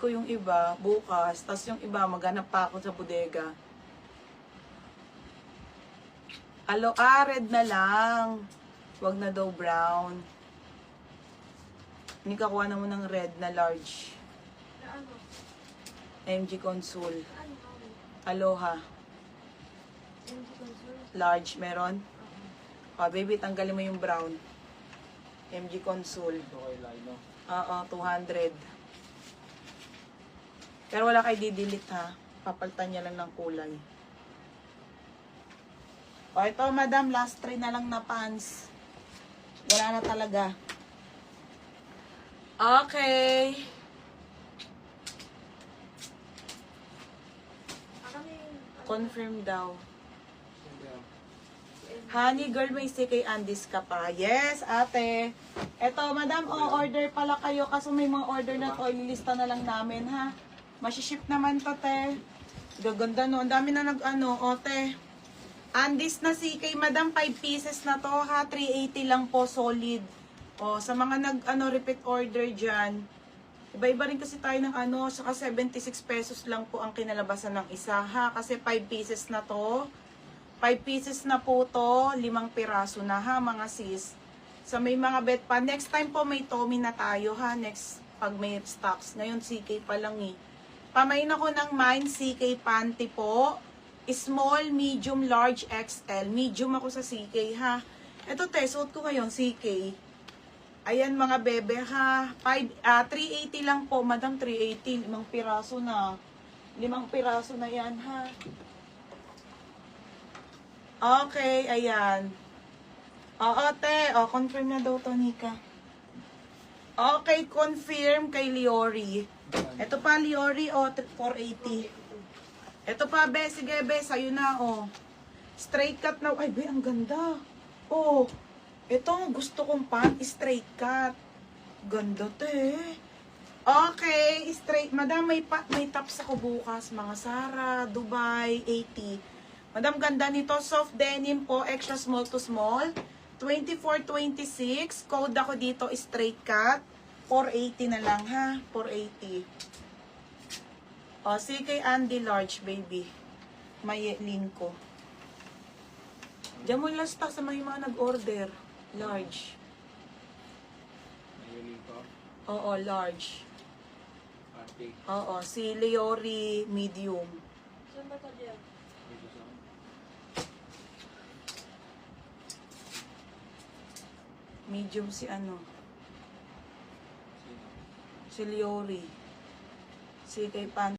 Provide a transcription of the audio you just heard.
ko yung iba bukas, tapos yung iba maghanap pa ako sa bodega. Red na lang. Wag na daw brown. Hindi ka kuha na mo ng red na large. MG Consul. Aloha. Large meron? Baby, tanggalin mo yung brown. MG Consul. Oo, 200. Pero wala kayo didelete ha. Papalitan niya lang ng kulay. Ito madam, last 3 na lang na pants. Wala na talaga. Okay. Confirm daw. Honey girl, may CK Andes ka pa. Yes, ate. Eto, madam, order pala kayo kasi may mga order na to. Ililista na lang namin, ha? Masiship naman to, te. Gaganda, no? Ang dami na te. Andes na CK, madam, 5 pieces na to, ha? 380 lang po, solid. Sa mga repeat order dyan. Iba-iba rin kasi tayo ng saka 76 pesos lang po ang kinalabasan ng isa, ha? Kasi 5 pieces na to. 5 pieces na po to, 5 piraso na, ha, mga sis. So, may mga bet pa. Next time po may Tommy na tayo, ha, next pag may stocks. Ngayon, CK pa lang, eh. Pamain ako ng mine, CK panty po. Small, medium, large, XL. Medium ako sa CK, ha. Ito, te, suot ko ngayon, CK. Ayan, mga bebe, ha. 380 lang po, madam, 380. 5 piraso na. 5 piraso na yan, ha. Okay, ayan. Te. Confirm na daw to, Nika. Okay, confirm kay Liori. Ito pa, Liori, 480. Ito pa, be. Sige, be. Sa'yo na, Straight cut na. Ay, be, ang ganda. Ito, gusto kong pant. Straight cut. Ganda, te. Okay, straight. Madam, may tops ako bukas. Mga Sara, Dubai, 80. Madam, ganda nito. Soft denim po. Extra small to small. 24-26. Code ako dito, straight cut. 480 na lang, ha? 480. CK Andy large, baby. May link ko. Diyan mo lang stock sa mga nag-order. Large. May link ko? Oo, large. Party. Oo, si Leori medium. Saan ba ito dyan? Medium si si Leori. Si kay Pan.